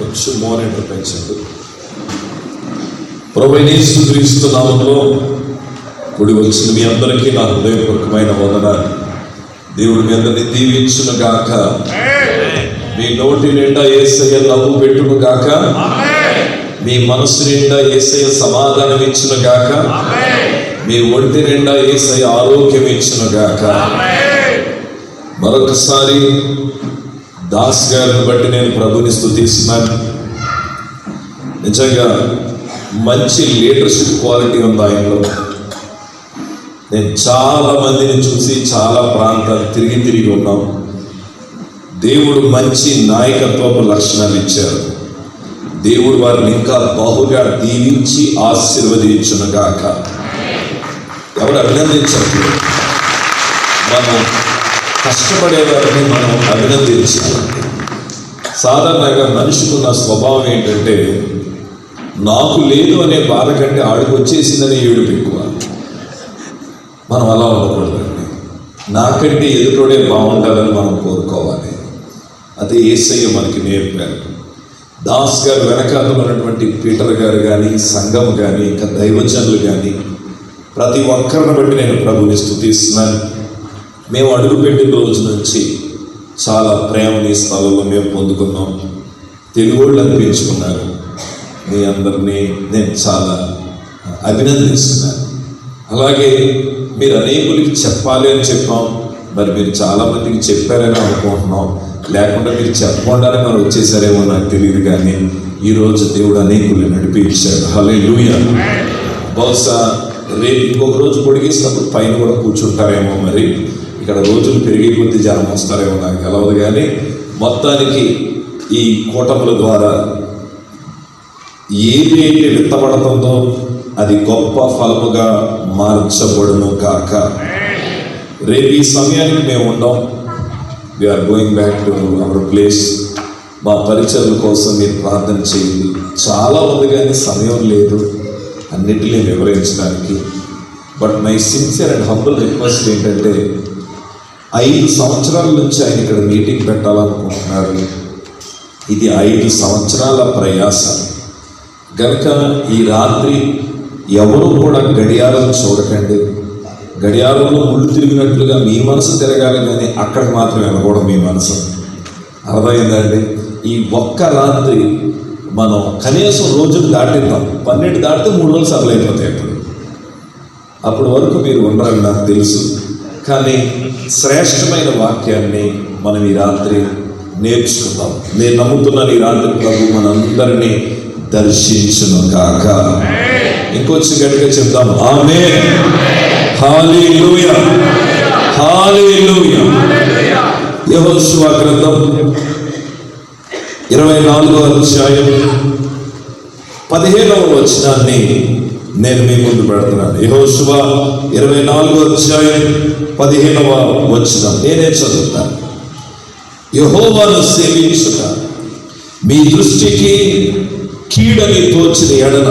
కొంచెం మోనిటర్ పెంచండి. ప్రభువైన యేసుక్రీస్తు నామములో కూడి వచ్చిన మీ అందరికీ నా హృదయపూర్వకమైన వందనాలు. దేవుడు మీ అందరినీ దీవించును గాక. మీ నోటి నిండా యేసయ్య నవ్వు పెట్టును గాక. మీ మనసు నిండా యేసయ్య సమాధానం ఇచ్చును గాక. మీ ఒంటి నిండా యేసయ్య ఆరోగ్యం ఇచ్చును గాక. మరొకసారి దాస్ గారిని బట్టి నేను ప్రభుని స్తుతిస్తున్నాను. నిజంగా మంచి లీడర్షిప్ క్వాలిటీ ఉంది ఆయనలో. నేను చాలా మందిని చూసి చాలా ప్రాంతాలు తిరిగి ఉన్నాం. దేవుడు మంచి నాయకత్వపు లక్షణాలు ఇచ్చారు. దేవుడు వారిని ఇంకా బహుగా దీవించి ఆశీర్వదించును గాక. ఎవరు అభినందించండి. మనం కష్టపడేవారిని మనం అభినందించాలి. సాధారణంగా మనిషికున్న స్వభావం ఏంటంటే, నాకు లేదు అనే బాధ కంటే ఆడికి వచ్చేసిందని ఏడుపు ఎక్కువ. మనం అలా ఉండకూడదండి. నాకంటే ఎదుటోడే బాగుండాలని మనం కోరుకోవాలి. అదే యేసయ్య మనకి నేర్పారు. దాస్ గారు వెనకాల ఉన్నటువంటి పీటర్ గారు కానీ, సంఘం కానీ, ఇంకా దైవజనులు కానీ, ప్రతి ఒక్కరిని బట్టి నేను ప్రభుని స్తుతిస్తున్నాను. మేము అడుగుపెట్టిన రోజు నుంచి చాలా ప్రేమని స్థలంలో మేము పొందుకున్నాం. తెలుగు వాళ్ళు అనిపించుకున్నారు. మీ అందరినీ నేను చాలా అభినందిస్తున్నాను. అలాగే మీరు అనేకులకి చెప్పాలి అని చెప్పాం. మరి మీరు చాలామందికి చెప్పారని అనుకుంటున్నాం. లేకుండా మీరు చెప్పకుండానే మనం వచ్చేసారేమో నాకు తెలియదు. కానీ ఈరోజు దేవుడు అనేకుల్ని నడిపించాడు. హల్లెలూయా. బహుశా రేపు ఇంకొక రోజు పొడిగిస్తున్నప్పుడు పైన కూడా కూర్చుంటారేమో. మరి ఇక్కడ రోజులు పెరిగే కొద్ది జనం వస్తారేమో నాకు తెలవదు. కానీ మొత్తానికి ఈ కూటముల ద్వారా ఏది అయితే విత్తబడుతుందో అది గొప్ప ఫలముగా మార్చబడును కాక. రేపు ఈ సమయానికి మేము ఉండం. We're going back to our place. మా పరిచర్ల కోసం మీరు ప్రార్థన చేయండి. చాలా ఉంది కానీ సమయం లేదు అన్నిటినీ వివరించడానికి. But my sincere and humble request ఏంటంటే, 5 సంవత్సరాల నుంచి ఆయన ఇక్కడ మీటింగ్ పెట్టాలనుకుంటున్నారు. ఇది 5 సంవత్సరాల ప్రయాస గనుక ఈ రాత్రి ఎవరు కూడా గడియారం చూడకండి. గడియారంలో ముళ్ళు తిరిగినట్లుగా మీ మనసు తిరగాలి, కానీ అక్కడికి మాత్రం వెళ్ళకూడదు మీ మనసు. అర్థమైందండి? ఈ ఒక్క రాత్రి మనం కనీసం రోజులు దాటిద్దాం. 12 దాటితే 3 రోజులు సరళైపోతాయి. అప్పటి వరకు మీరు ఉండాలని నాకు తెలుసు. కానీ శ్రేష్టమైన వాక్యాన్ని మనం ఈ రాత్రి నేర్చుకుందాం. నేను నమ్ముతున్నాను ఈ రాత్రి ప్రభు మనందరినీ దర్శించును కాక. ఇంకొచ్చి గట్టిగా చెప్దాం, ఆమేన్, హల్లెలూయా, హల్లెలూయా. యెహోషువ గ్రంథం 24వ అధ్యాయం 15వ వచనాన్ని నేను మీ ముందు పెడుతున్నాను. యెహోషువ 24వ అధ్యాయం 15వ వచనం నేనే చదువుతాను. యెహోవాను సేవించుట మీ దృష్టికి కీడని తోచిన ఎడల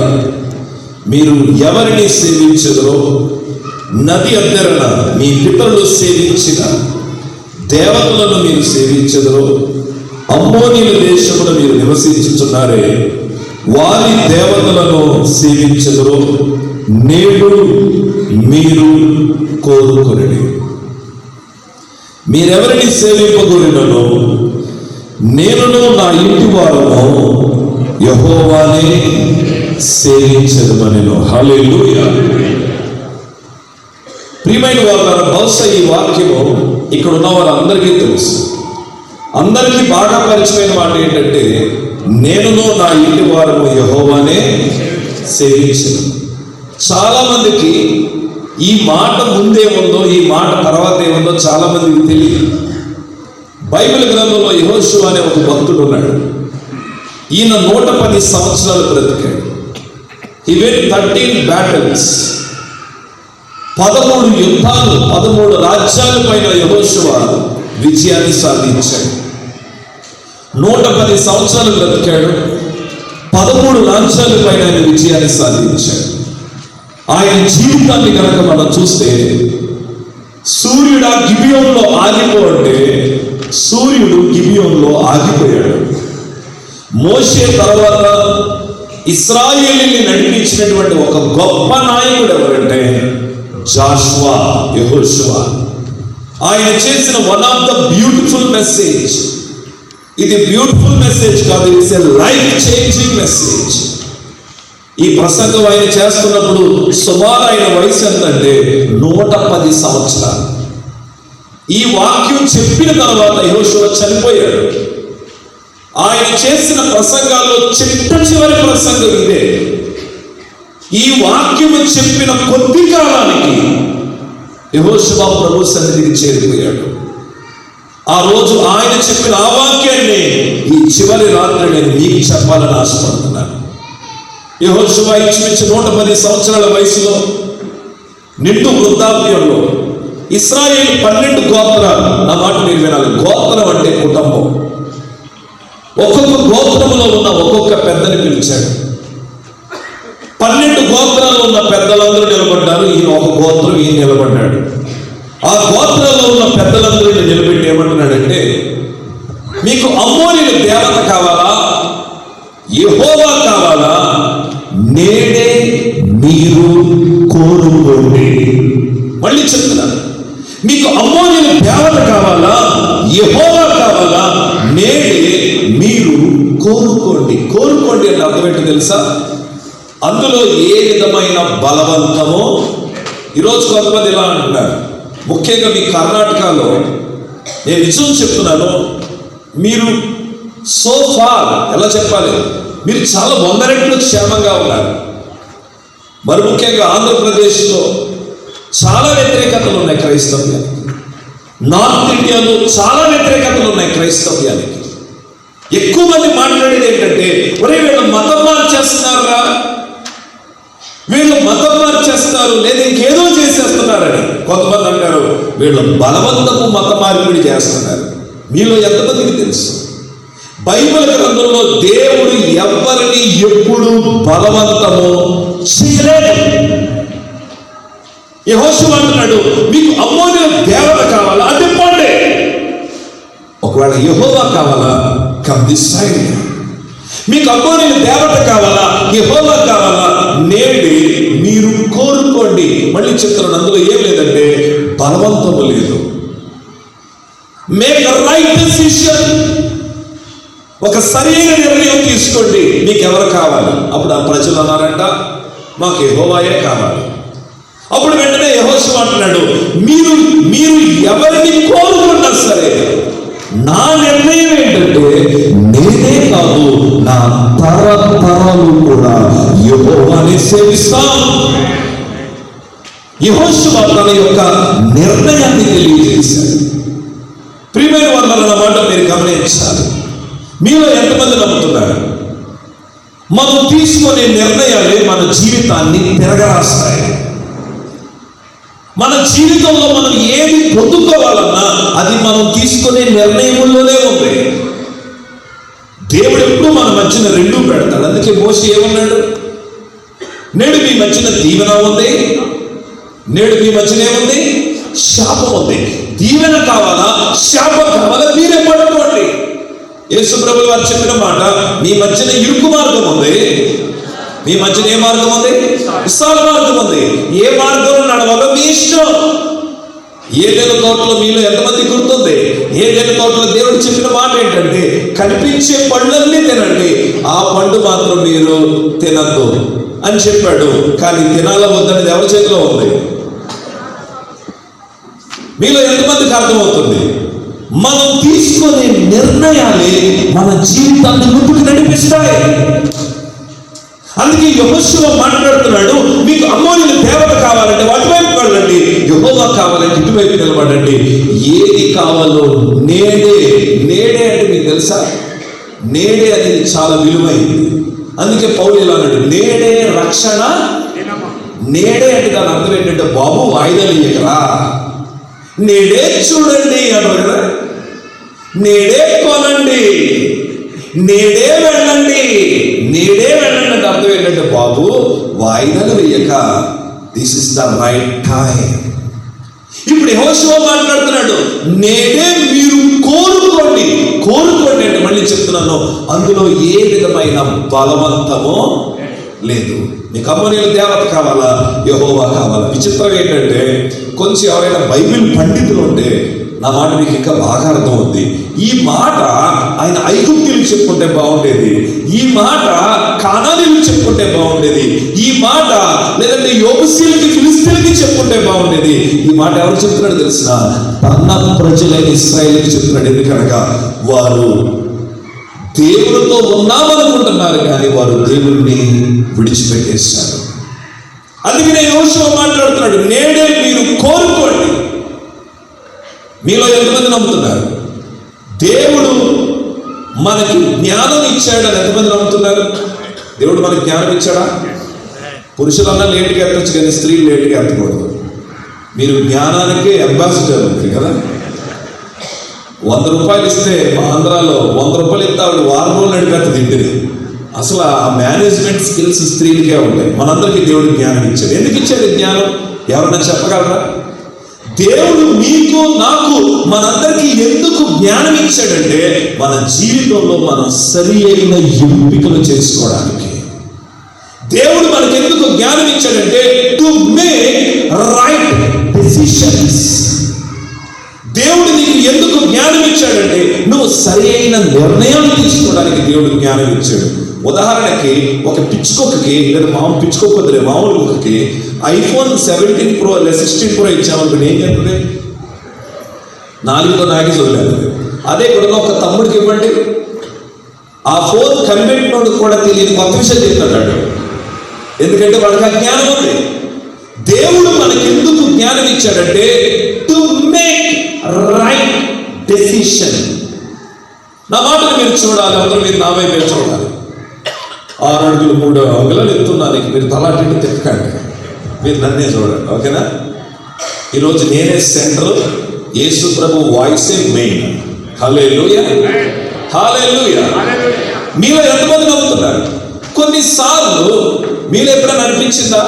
మీరు ఎవరిని సేవించదరో, నది అద్దరన మీ పితరులు సేవించిన దేవతలను మీరు సేవించదరో, అమ్మోనీయుల దేశమును మీరు నివసించుచున్నారే వారి దేవతలను సేవించదరో, నేడు మీరు కోరుకొనండి. మీరెవరిని సేవింపగోరినను నేనును నా ఇంటి వారును యెహోవానే సేవించదమనెను. హల్లెలూయా. ప్రియమైన వారు, బహుశా ఈ వాక్యము ఇక్కడ ఉన్న వారందరికీ తెలుసు. అందరికీ బాగా పరిచయమైన మాట ఏంటంటే, నేనును నా ఇంటి వారును యెహోవానే సేవించను. చాలా మందికి ఈ మాట ముందేముందో, ఈ మాట తర్వాత ఏముందో చాలా మందికి తెలియదు. బైబిల్ గ్రంథంలో యెహోషువ అనే ఒక భక్తుడు ఉన్నాడు. ఈయన 110 సంవత్సరాలు బ్రతికాడు. He won 13 battles. 13 యుద్ధాలు, 13 రాజ్యాల పైన యెహోషువ విజయాన్ని సాధించాడు. 110 సంవత్సరాలు బ్రతికాడు. 13 రాజ్యాల పైన విజయాన్ని సాధించాడు. ఆయన జీవితాన్ని కనుక మనం చూస్తే, సూర్యుడు ఆ గిబియోనులో ఆగిపోతే సూర్యుడు గిబియోనులో ఆగిపోయాడు. మోషే తర్వాత ఇశ్రాయేలుని నడిపించినటువంటి ఒక గొప్ప నాయకుడు ఎవరంటే జాషువా, యెహోషువ. ఆయన చేసిన one of the beautiful message. ఇది బ్యూటిఫుల్ మెసేజ్ కాదు, it's a life changing message. ఈ ప్రసంగం ఆయన చేస్తున్నప్పుడు సుమారు ఆయన వయసు ఎంతంటే 110 సంవత్సరాలు. ఈ వాక్యం చెప్పిన తర్వాత యెహోషువ చనిపోయాడు. ఆయన చేసిన ప్రసంగాల్లో చిట్ట చివరి ప్రసంగం ఇదే. ఈ వాక్యము చెప్పిన కొద్ది కాలానికి యెహోషువ ప్రభు సన్నిధికి చేరిపోయాడు. ఆ రోజు ఆయన చెప్పిన ఆ వాక్యాన్ని ఈ చివరి రాత్రి నేను మీకు చెప్పాలని ఆశపడుతున్నాను. యెహోషువ ఇంచుమించు 110 సంవత్సరాల వయసులో నిండు వృద్ధాప్యంలో ఇశ్రాయేలు 12 గోత్రాలు. నా మాట మీరు వినాలి. గోత్రం అంటే కుటుంబం. ఒక్కొక్క గోత్రంలో ఉన్న ఒక్కొక్క పెద్దని పిలిచాడు. 12 గోత్రాలు ఉన్న పెద్దలందరూ నిలబడ్డారు. ఈయన ఒక గోత్రం, ఈయన నిలబడ్డాడు. ఆ గోత్రాల్లో ఉన్న పెద్దలందరూ నిలబెట్టి ఏమంటున్నాడంటే, మీకు అమ్మోనీయుల దేవత కావాలా, యెహోవా కావాలా, నేడే మీరు కోరుకోండి. మళ్ళీ చెప్తున్నాను, మీకు అమ్మోనీయుల దేవత కావాలా, యెహోవా కావాలా, నేడే మీరు కోరుకోండి. కోరుకోండి అంటే అర్థం ఏంటో తెలుసా? అందులో ఏ విధమైన బలవంతమో. ఈరోజు కొంతమంది ఇలా అంటున్నారు, ముఖ్యంగా మీ కర్ణాటకలో. నేను నిజం చెప్తున్నాను, మీరు సో ఫార్ ఎలా చెప్పాలి, మీరు చాలా 100 రెట్లు క్షేమంగా ఉన్నారు. మరి ముఖ్యంగా ఆంధ్రప్రదేశ్లో చాలా వ్యతిరేకతలు ఉన్నాయి క్రైస్తవ్యానికి. నార్త్ ఇండియాలో చాలా వ్యతిరేకతలు ఉన్నాయి క్రైస్తవ్యానికి. ఎక్కువ మంది మాట్లాడేది ఏంటంటే, ఒరే వీళ్ళు మతం మార్చేస్తున్నారా, వీళ్ళు మతం మార్చేస్తారు, లేదా ఇంకేదో చేసేస్తున్నారని. కొంతమంది అంటారు వీళ్ళు బలవంతపు మత మార్పిడి చేస్తున్నారు. మీలో ఎంతమందికి తెలుసు? బైబిల్ గ్రంథంలో దేవుడు ఎవరిని ఎప్పుడు బలవంతము చేయలేదు. యెహోషువ అంటున్నాడు, మీకు అమ్మోనీయుల దేవత కావాలా, అది ఇవ్వండి. ఒకవేళ యెహోవా కావాలా, కమ్ దిస్ సైడ్. మీకు అమ్మోనీయుల దేవత కావాలా, యెహోవా కావాలా, నేడే మీరు కోరుకోండి. మళ్ళీ చెప్తున్నాను, అందులో ఏం లేదంటే బలవంతము లేదు. Make right decision. ఒక సరైన నిర్ణయం తీసుకోండి. మీకు ఎవరు కావాలి? అప్పుడు ఆ ప్రజలు అన్నారంట, మాకు యెహోవాయే కావాలి. అప్పుడు వెంటనే యెహోషువ అంటున్నాడు, మీరు ఎవరిని కోరుకున్నా సరే, నా నిర్ణయం ఏంటంటే నేనే కాదు, నా తరతరాలు కూడా యెహోవాని సేవిస్తాం. యెహోషువ తన యొక్క నిర్ణయాన్ని తెలియజేశాడు. ప్రియమైన వాళ్ళ మాట మీరు గమనించాలి. మీలో ఎంతమంది నమ్ముతున్నారు? మనం తీసుకునే నిర్ణయాలే మన జీవితాన్ని తిరగరాస్తాయి. మన జీవితంలో మనం ఏది పొందుకోవాలన్నా అది మనం తీసుకునే నిర్ణయంలోనే ఉంది. దేవుడు ఎప్పుడు మన మధ్యన రెండూ పెడతాడు. అందుకే మోషే ఏమన్నాడు? నేడు మీ మధ్యన దీవెన ఉంది, నేడు మీ మధ్యన ఏముంది? శాపం ఉంది. దీవెన కావాలా, శాపం కావాలా, మీరే పడుకోండి. యేసు ప్రభువు వారు చెప్పిన మాట, మీ మధ్యన ఇరుకు మార్గం ఉంది, మీ మధ్యన ఏ మార్గం ఉంది? విశాల మార్గం ఉంది. ఏ మార్గంలో నడవాలో మీ ఇష్టం. ఏదైనా తోటలో మీలో ఎంతమంది గుర్తుంది? ఏదైనా తోటలో దేవుడు చెప్పిన మాట ఏంటంటే, కనిపించే పళ్ళన్నీ తినండి, ఆ పండు మాత్రం మీరు తినద్దు అని చెప్పాడు. కానీ తినాలా వద్దనేది ఎవరి చేతిలో ఉంది? మీలో ఎంతమందికి అర్థమవుతుంది? మనం తీసుకునే నిర్ణయాలే మన జీవితాన్ని ముందుకు నడిపిస్తాయి. అందుకే యెహోషువ మాట్లాడుతున్నాడు, మీకు అమ్మోనీయుల దేవత కావాలంటే అటువైపు వెళ్ళండి, యెహోవా కావాలంటే ఇటువైపు నిలబడండి. ఏది కావాలో నేడే. నేడే అంటే మీకు తెలుసా, నేడే అనేది చాలా విలువైంది. అందుకే పౌలు ఇలా అన్నాడు, నేడే రక్షణ. నేడే అంటే దాని అర్థం ఏంటంటే, బాబు వాయిదాలు ఇయ్యకరా, నేడే చూడండి అన్నారు కదా. నేడే కొనండి, నేడే వెళ్ళండి. నేడే వెళ్ళండి అంటే అర్థం ఏంటంటే, బాబు వాయిదాలు వేయక, this is the right time. ఇప్పుడు యెహోషువ మాట్లాడుతున్నాడు, నేడే మీరు కోరుకోండి. కోరుకోండి అంటే మళ్ళీ మళ్ళీ చెప్తున్నాను, అందులో ఏ విధమైన బలవంతమో లేదు. నీకు అమ్మోనియల దేవత కావాలా, యెహోవా కావాలా? విచిత్రం ఏంటంటే, కొంచెం ఎవరైనా బైబిల్ పండితులు ఉంటే నా మాట మీకు ఇంకా బాగా అర్థం అవుద్ది. ఈ మాట ఆయన ఐగుప్తీయులకు చెప్పుకుంటే బాగుండేది, ఈ మాట కానానీయులకు చెప్పుకుంటే బాగుండేది, ఈ మాట లేదంటే యోబుసీయులకి ఫిలిస్తీయులకి చెప్పుకుంటే బాగుండేది. ఈ మాట ఎవరు చెప్తున్నాడు తెలిసిన? తన ప్రజలైన ఇశ్రాయేలుకి చెప్తున్నాడు. ఎందుకనగా వారు దేవుడితో ఉన్నామనుకుంటున్నారు, కానీ వారు దేవుడిని విడిచిపెట్టేశారు. అందుకనే యోషువ మాట్లాడుతున్నాడు, నేడే మీరు కోరుకోండి. మీలో ఎంతమంది నమ్ముతున్నారు దేవుడు మనకి జ్ఞానం ఇచ్చాడు అని? ఎంతమంది నమ్ముతున్నారు? దేవుడు మనకి జ్ఞానం ఇచ్చాడా? పురుషులన్నా లేటుగా ఎత్తచ్చు, కానీ స్త్రీలు లేటుగా ఎత్తకూడదు. మీరు జ్ఞానానికే అంబాసిడర్ ఉంది కదా. 100 రూపాయలు ఇస్తే మా ఆంధ్రాలో 100 రూపాయలు ఇస్తే ఆవిడ వారం రోజులు నడిపేస్తుంది ఇంటిని. అసలు ఆ మేనేజ్మెంట్ స్కిల్స్ స్త్రీలకే ఉంటాయి. మనందరికీ దేవుడు జ్ఞానం ఇచ్చాడు. ఎందుకు ఇచ్చాడు జ్ఞానం? ఎవరన్నా చెప్పగలరా? దేవుడు మీకు నాకు మనందరికీ ఎందుకు జ్ఞానం ఇచ్చాడంటే, మన జీవితంలో మనం సరి అయిన ఎంపికలు చేసుకోవడానికి. దేవుడు మనకు ఎందుకు జ్ఞానం ఇచ్చాడంటే, టు మేక్ రైట్ డెసిషన్స్. దేవుడు నీకు ఎందుకు జ్ఞానం ఇచ్చాడంటే, నువ్వు సరి అయిన నిర్ణయాలు తీసుకోవడానికి దేవుడు జ్ఞానం ఇచ్చాడు. ఉదాహరణకి ఒక పిచ్చుకొక్కకి, లేదా మామూలు కుక్కకి iPhone 17 Pro లేదా 16 Pro ఇచ్చామనుకుని ఏం చేస్తుంది? 4తో నాకి వదిలేదు. అదే కూడా ఒక తమ్ముడికి ఇవ్వండి, ఆ ఫోన్ కనిపెట్టినోడు కూడా తెలియని కొత్త విషయం చెప్తాడు. ఎందుకంటే వాడికి ఆ జ్ఞానం ఉంది. దేవుడు మనకి ఎందుకు జ్ఞానం ఇచ్చాడంటే, టు మేక్ రైట్ డెసిషన్. నా మాటలు మీరు చూడాలి, అందరూ మీరు నా వైపు చూడాలి. 6 అడుగులు 3 అంగుళాలు ఎత్తున్నాను, మీరు తలాంటి తిప్పకండి, మీరు నన్నే చూడండి, ఓకేనా? ఈరోజు నేనే సెంటర్, యేసు ప్రభు వాయిసే మెయిన్. హల్లెలూయా, హల్లెలూయా. మీలో ఎంతమంది నమ్ముతున్నారు? కొన్నిసార్లు మీరు ఎప్పుడైనా అనిపించిందా,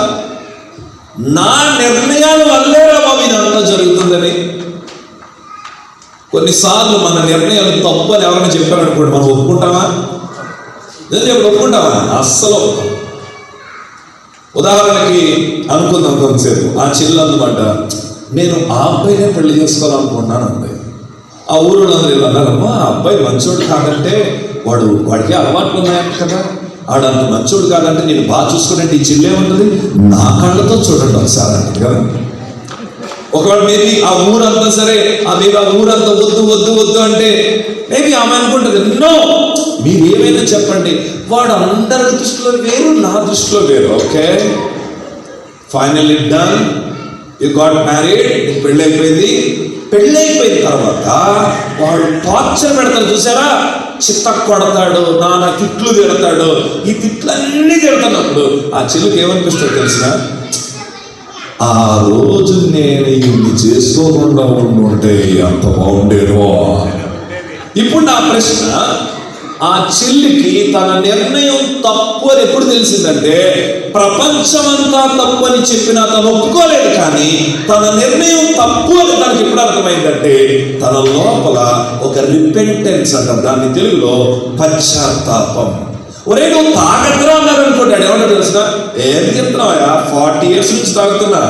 నా నిర్ణయాల వల్లేరా బాబు ఇదంతా జరుగుతుందని? కొన్నిసార్లు మన నిర్ణయాలు తప్పు అని ఎవరైనా చెప్పారనుకోండి, మనం ఒప్పుకుంటామా? ఒప్పుకుంటామా? అస్సలు ఒప్పుకోం. ఉదాహరణకి అనుకుందాం, కొంతసేపు ఆ చెల్లి అందమాట, నేను ఆ అబ్బాయినే పెళ్లి చేసుకోవాలనుకుంటున్నాను అంది. ఆ ఊరిలో అందరూ ఇలా అన్నారమ్మా, ఆ అబ్బాయి మంచోడు కాదంటే వాడికి అలవాట్లు ఉన్నాయంట కదా, ఆడంత మంచోడు కాదంటే నేను బాగా చూసుకున్నట్టు ఈ చెల్లి ఏముంటుంది, నా కళ్ళతో చూడండి ఒకసారి అంటే కదా. ఒకవేళ మేబీ ఆ ఊరంతా సరే, ఆ ఊరంతా వద్దు అంటే మేబీ ఆమె అనుకుంటుంది, నో, మీరు ఏమైనా చెప్పండి, వాడు అందరి దృష్టిలో వేరు, నా దృష్టిలో వేరు. Okay, finally done, you got married, పెళ్ళైపోయింది. పెళ్ళైపోయిన తర్వాత వాడు టార్చర్ పెడతాడు, చూసారా? చిత్త కొడతాడు, నాన్న తిట్లు తిడతాడు. ఈ తిట్లన్నీ తిడుతున్నప్పుడు ఆ చెల్లికి ఏమనిపిస్తుంది తెలిసిన? ఆ రోజు నేను ఇన్ని చేసుకోకుండా ఉంటే అంత బాగుండేదో. ఇప్పుడు నా ప్రశ్న, ఆ చెల్లికి తన నిర్ణయం తప్పు అని ఎప్పుడు తెలిసిందంటే, ప్రపంచమంతా తప్పు అని చెప్పినా తను ఒప్పుకోలేదు, కానీ తన నిర్ణయం తప్పు అని తనకి ఎప్పుడు అర్థమైందంటే, తన లోపల ఒక రిపెంటెన్స్ అంటారు, దాన్ని తెలుగులో పశ్చాత్తాపం. ఒరే నువ్వు తాగద్దురా అన్నారు అనుకోండి, ఏమన్నా తెలిసిన? ఏం చెప్తున్నావా, 40 years నుంచి తాగుతున్నా,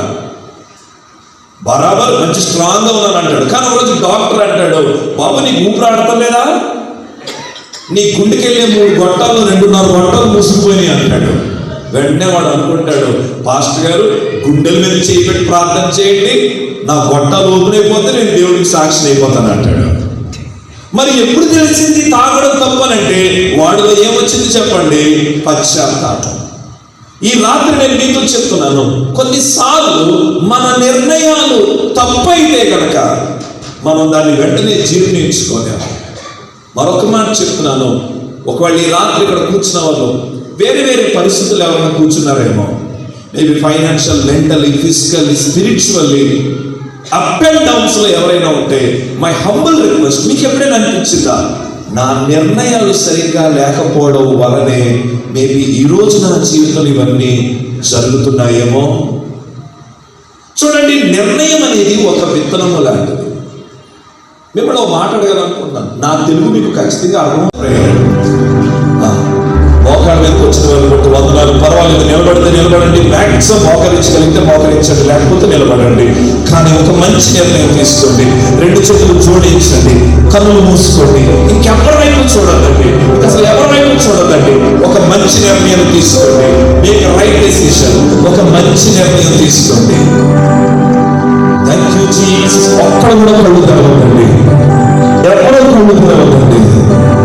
బరాబర్ మంచి స్ట్రాంగ్గా ఉన్నాను అంటాడు. కానీ ఒకరోజు డాక్టర్ అంటాడు, బాబు నీకు ఊపిరాడటం లేదా, నీ గుండెకెళ్ళే 3 గొట్టాలు 2.5 గొట్టాలు మూసుకుపోయినాయి అంటాడు. వెంటనే వాడు అనుకుంటాడు, పాస్టర్ గారు గుండెల మీద చేపెట్టి ప్రార్థన చేయండి, నా గొట్టాలు ఓపెన్ అయిపోతే నేను దేవుడికి సాక్షి అయిపోతాను అంటాడు. మరి ఎప్పుడు తెలిసింది తాగడం తప్పనంటే, వాడిలో ఏమొచ్చింది చెప్పండి? పశ్చాత్తాపం. ఈ రాత్రి నేను మీతో చెప్తున్నాను, కొన్నిసార్లు మన నిర్ణయాలు తప్పైతే కనుక మనం దాన్ని వెంటనే జీర్ణించుకోలేము. మరొక మాట చెప్తున్నాను, ఒకవేళ ఈ రాత్రి ఇక్కడ కూర్చున్న వాళ్ళు వేరే వేరే పరిస్థితులు ఎవరైనా కూర్చున్నారేమో, maybe financial, mentally, physically, spiritually up and డౌన్స్లో ఎవరైనా ఉంటే, మై హంబుల్ రిక్వెస్ట్, మీకు ఎప్పుడైనా అనిపించిందా, నా నిర్ణయాలు సరిగ్గా లేకపోవడం వలనే మేబీ ఈరోజు నా జీవితంలో ఇవన్నీ జరుగుతున్నాయేమో? చూడండి, నిర్ణయం అనేది ఒక విత్తనము లాంటిది. మిమ్మల్ని మాట్లాడగలనుకుంటున్నాను. నా తెలుగు మీకు ఖచ్చితంగా అర్థం. మోకాళ్ళ మీదకి వచ్చిన వాళ్ళు బట్టి వందనాలు, పర్వాలేదు. నిలబడితే నిలబడండి, మ్యాక్సిమం మోకరించగలిగితే మోకరించండి, లేకపోతే నిలబడండి. కానీ ఒక మంచి నిర్ణయం తీసుకోండి. 2 చేతులు జోడించండి, కన్నులు మూసుకోండి, ఇంకెవరి వైపు చూడద్దండి, అసలు ఎవరి వైపు చూడద్దండి. ఒక మంచి నిర్ణయం తీసుకోండి. Make right decision. ఒక మంచి నిర్ణయం తీసుకోండి. Thank you Jesus. ఒక్కడ కూడా కళ్ళు తెరవద్దండి, ఎవరో కళ్ళు తెరవద్దండి.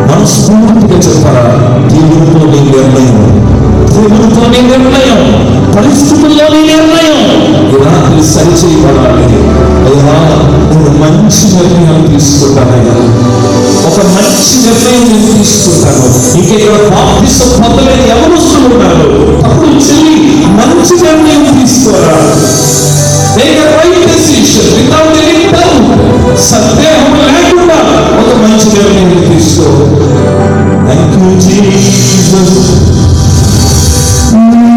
మనస్ఫూర్తిగా చెప్పారా, దేవుడితోని నిర్ణయం, దేవుడితోని నిర్ణయం, పరిస్థితుల్లోని నిర్ణయం ఈ రాత్రి సరిచేయబడాలి. అయ్యా, నేను మంచి నిర్ణయం తీసుకుంటానయ్యా, ఒక మంచి నిర్ణయం నేను తీసుకుంటాను. ఇంక ఇక్కడ బాప్తిసం పొందలేని ఎవరు వస్తున్నారు? అప్పుడు చెల్లి మంచి నిర్ణయం తీసుకోరా. Make a right decision without any doubt. సందేహం లేకుండా ఒక మంచి నిర్ణయం తీసుకో. Thank you Jesus.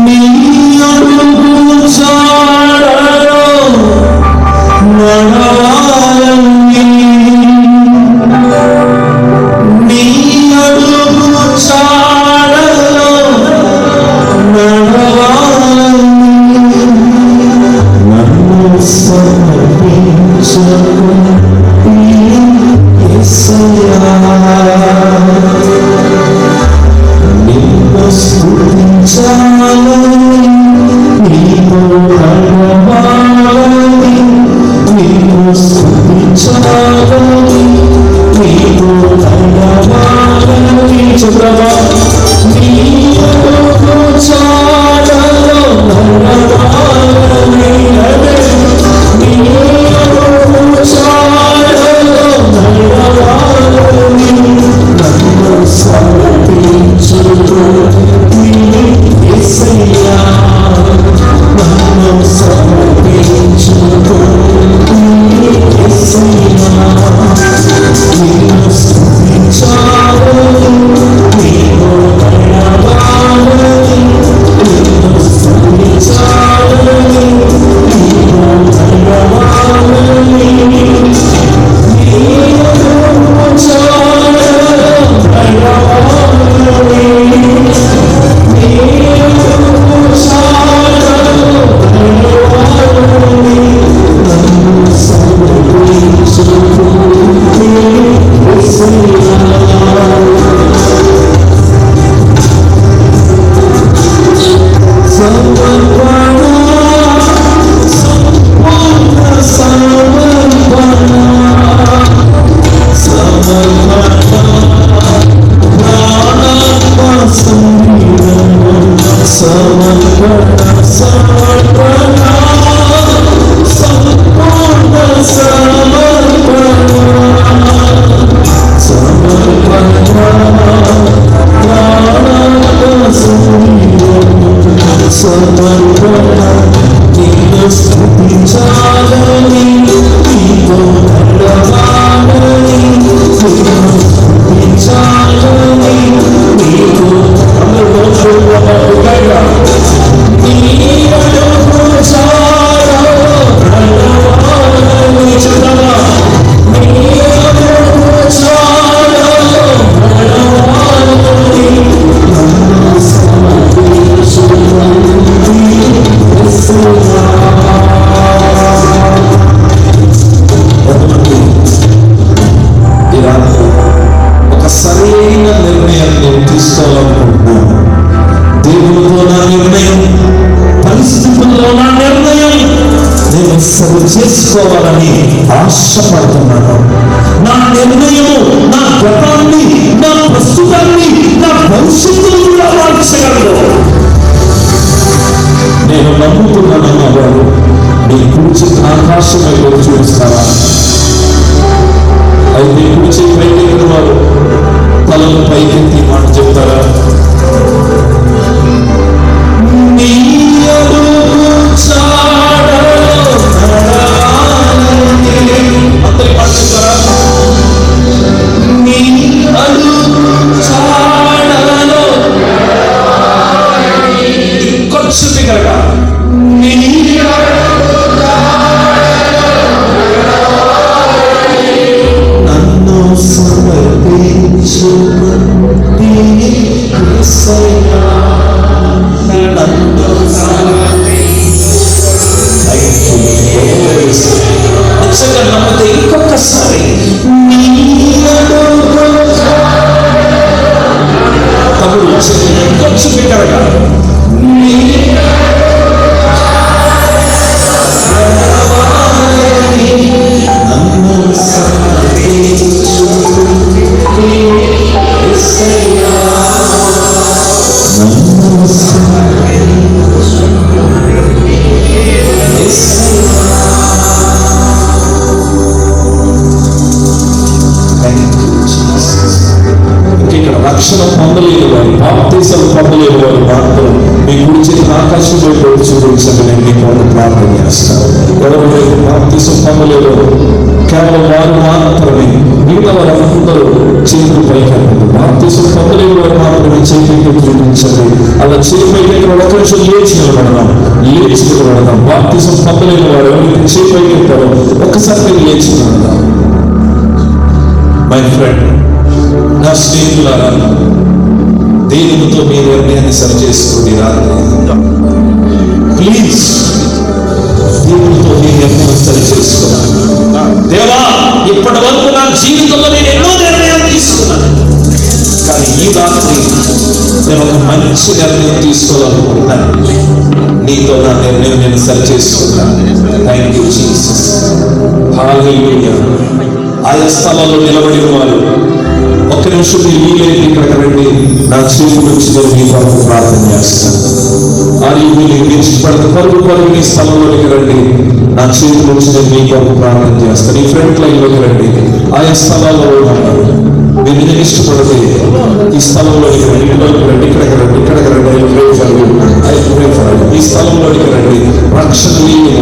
నీ అడుగు జాడలో నడవాలని, నీ అడుగు జాడలో నడవాలని చేసుకోవాలని ఆశపడుతున్నాను. నా నిర్ణయం నా గతాన్ని, నా ప్రస్తుతాన్ని, నా భవిష్యత్తును కూడా మార్చగలదు. నేను నమ్ముతున్నాను అన్నవారు నీ కుర్చీ ఆకాశం వైపు చూపిస్తావా? అయితే కుర్చీ పైకెక్కిన వారు తలను పైకెత్తి మాట చెప్తారా? అందరి మాట చెప్తారా? నీ అడుగు చాడలో ఇంకొంచెం దగ్గరగా నీ అడుగు చాడలో ఇంకొంచెం బిగ్గరగా రక్షణ పొందలేని వారు, బాప్తిసం పొందలేని వారు మాత్రం మీ కుడి చేతిని ఆకాశం వైపు చూపించండి. నేను మీ కొరకు ప్రార్థన చేస్తాను. ఎవరు బాప్తిసం పొందలేరు కేవలం వారు మాత్రమే, మిగతా వారందరూ చేతులు పైకెత్తండి. బాప్తిసం పొందలేని వారు మాత్రమే చేతికి చూపించండి. అలా చేతి పైకి ఒక నిమిషం లేచి నిలబడదాం. బాప్తిసం పొందలేని వారు ఎవరైతే చేతి పైకెత్తారో ఒక్కసారి లేచి నిలబడదాం. మై ఫ్రెండ్, నా స్నేహితులారా, దేవునితో మీ నిర్ణయాన్ని సరి చేసుకోండి. రాత్రి ప్లీజ్ దేవునితో మీ నిర్ణయం సరి చేసుకోవాలి. దేవా, ఇప్పటి వరకు నా జీవితంలో నేను ఎన్నో నిర్ణయాలు తీసుకున్నాను, కానీ ఈ రాత్రి నేను ఒక మంచి నిర్ణయం తీసుకోవాలనుకుంటున్నాను. నీతో నా నిర్ణయం నేను సరి చేసుకున్నాను. Thank you Jesus. హల్లెలూయా. ఆయా స్థలాల్లో నిలబడిన వారు ఒక్క నిమిషం మీరు వీలైతే ఇక్కడికి రండి. నా చేతి నుంచి నేను మీ కొరకు ప్రార్థన చేస్తాను. పరుగు ఈ స్థలంలోకి రండి. నా చేతి నుంచి నేను మీ కొరకు ప్రార్థన చేస్తాను. ఈ ఫ్రంట్ లైన్లోకి రండి. ఆయా స్థలాల్లో ఉన్నారు. మీరు నేను ఇష్టపడితే ఈ స్థలంలోకి రండి. ఇక్కడికి రండి. ఇక్కడికి రండి. ఈ స్థలంలోకి రండి. రక్షణ లేని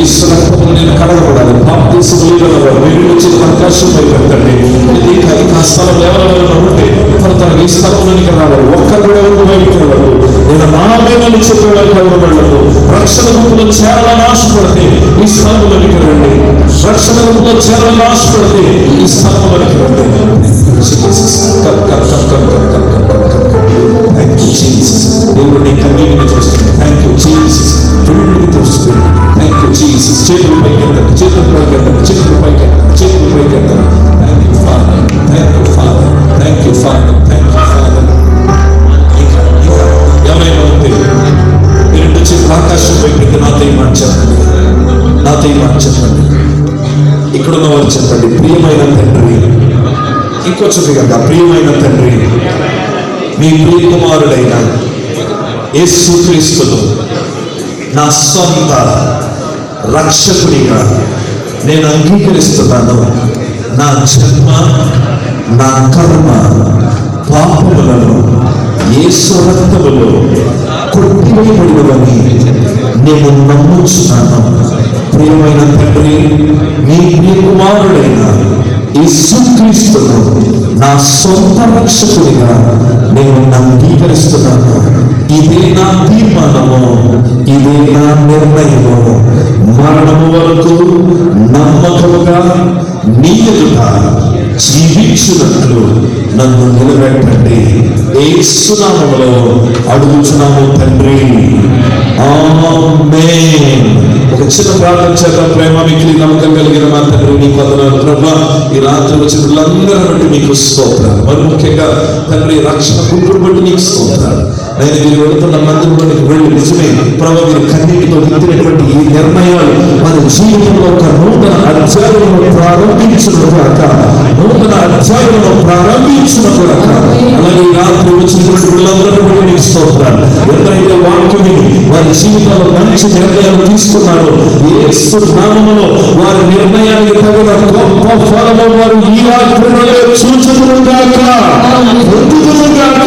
ఈశ్వరత్వం నేను కడగబడాలి. బాప్తిసం లేని మీరు వచ్చి అవకాశం పెట్టండి. ఆ స్థలం ఎవరైనా ఉంటే ఈ స్థలంలోనికి రావాలి. ఒక్కరు కూడా ఎవరు బయటకు వెళ్ళదు. నేను నా మీద చెప్పేవాళ్ళు ఎవరు వెళ్ళదు. రక్షణ గుంపులో చేరాలని ఆశపడితే ఈ స్థలంలోనికి రండి. రక్షణ గుంపులో చేరాలని ఆశపడితే ఈ స్థలంలోనికి రండి. దేవుడు నీ కన్నీటిని చూస్తుంది. Thank you Jesus. దేవుడిని చూస్తుంది. Thank you Jesus. చేతులు పైకెత్తండి. చేతులు పైకెత్తండి. చేతులు పైకెత్తండి. చేతులు పైకెత్తండి. Thank you father. Thank you father. Thank you father. Thank you father. ఇంకా ఎవరైనా ఉంటే ఈ రెండు చేతులు ఆకాశం పైకి నాతో మాట చెప్పండి. నాతో మాట చెప్పండి. ఇక్కడున్న వారు చెప్పండి. ప్రియమైన తండ్రి, ఇంకొంచెం కదా, ప్రియమైన తండ్రి, మీ ప్రియ కుమారుడైన యేసుక్రీస్తును నా సొంత రక్షకుడిగా నేను అంగీకరిస్తున్నాను. నా జన్మ, నా కర్మ, పాపములను యేసు రక్తములో కొట్టివేయబడినవని నేను నమ్ముచున్నాను. ప్రియమైన తండ్రి, మీ ప్రియ కుమారుడైన యేసుక్రీస్తును నా సొంత రక్షకుడిగా నేను అంగీకరిస్తున్నాను. ఇదే నా తీర్మానము, ఇదే నా నిర్ణయము. మరణము వరకు నమ్మకముగా నీ ఎదుట జీవించున్నట్లు నన్ను నిలబెట్టండి. యేసు నామములో అడుగుచున్నాము తండ్రి. ఆమేన్. ఒక చిన్న ప్రార్థన చేద్దాం. ప్రేమ మిగిలి నమ్మకం కలిగిన మా తండ్రి, నీ వందనాలు ప్రభువా. ఈ రాత్రి వచ్చిన వాళ్ళందరూ బట్టి నీకు స్తోత్రాలు. మరి ముఖ్యంగా తండ్రి, రక్షణ గుంపును బట్టి నీకు స్తోత్రాలు. నేను మీరు వెళుతున్న మందిరంలోనికి వెళ్ళి నిజమే ప్రభు, మీరు కన్నీటితో ఎత్తినటువంటి ఈ నిర్ణయాలు మన జీవితంలో ఒక నూతన అధ్యాయులను ప్రారంభించినగాక. అలాగే ఈ రాత్రి వచ్చినటువంటి వీళ్ళందరూ బట్టి నీకు స్తోత్రాలు. ఎంతైతే వాక్యని వారి జీవితంలో మంచి నిర్ణయాలు తీసుకున్నారో, యేసు నామములో వారి నిర్ణయానికి తగిన గొప్ప ఫలము వారు ఈ రాత్రిలో చూచుదురుగాక, పొందుదురుగాక,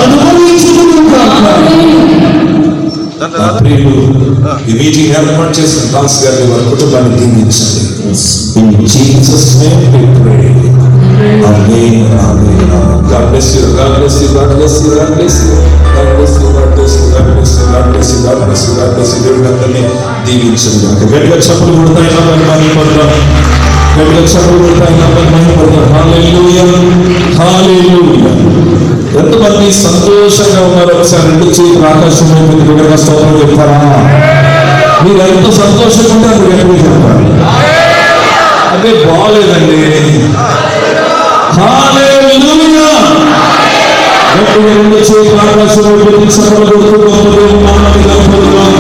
అనుభవించుదురుగాక. ఈ మీటింగ్ ఏర్పాటు చేసిన దాస్ గారిని వారి కుటుంబాన్ని దీవించండి. In Jesus' name we pray. Amen. Amen. God bless you. God bless you. God bless you. God bless you. God bless you. God bless you. God bless you. God bless you. God bless you. God bless you. దేవుడు అందరినీ దీవించండి. గట్టిగా చప్పట్లు కొడతాయి. మహిమపడతాం. గట్టిగా చప్పట్లు కొడతాయి. మహిమపడతాం. హల్లెలూయా. హల్లెలూయా. ఎంతమంది సంతోషంగా ఉన్నారు? ఒకసారి రెండు చేతులు ఆకాశం వైపు స్తోత్రం చెప్తారా? మీరు ఎంత సంతోషంగా ఉంటే అది గట్టిగా చెప్తారు. అదే బాగలేదండి. హల్లెలూయా. రెండు చేతుల ఆకాశంలో పెట్టి చప్పట్లు కొడుతూ గొప్ప దేవుని నామాన్ని కనపరుద్దాం.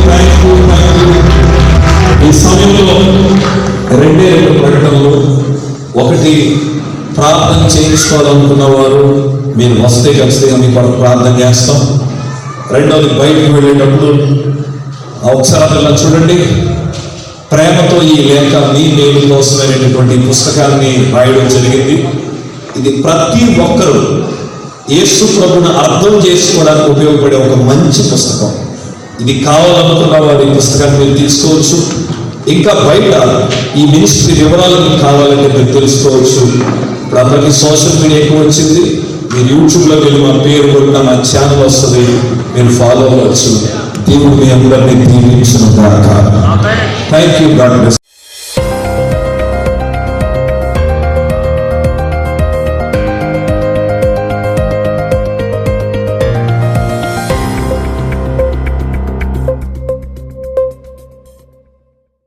Thank you. ఈ సమయంలో రెండే రెండు ప్రకటనలు. ఒకటి, ప్రార్థన చేయించుకోవాలనుకున్న వారు మీరు వస్తే ఖచ్చితంగా మీ కొరకు ప్రార్థన చేస్తాం. రెండవది, బయటకు వెళ్ళేటప్పుడు ఒకసారి ఇలా చూడండి, ప్రేమతో ఈ లేఖ మీ మేలు కోసమైనటువంటి పుస్తకాన్ని రాయడం జరిగింది. ఇది ప్రతి ఒక్కరూ యేసు ప్రభువును అర్థం చేసుకోవడానికి ఉపయోగపడే ఒక మంచి పుస్తకం. ఇది కావాలనుకున్న వారు ఈ పుస్తకాన్ని మీరు తీసుకోవచ్చు. ఇంకా బయట ఈ మినిస్ట్రీ వివరాలు మీకు కావాలంటే మీరు తెలుసుకోవచ్చు. ఇప్పుడు అందరికీ సోషల్ మీడియా ఎక్కువ వచ్చింది. మీరు యూట్యూబ్లోకి వెళ్ళి మా పేరు కొట్టిన మా ఛానల్ వస్తుంది, మీరు ఫాలో అవ్వచ్చు. దేవుడు మీ అందరినీ దీవించును గాక. Thank you. God bless.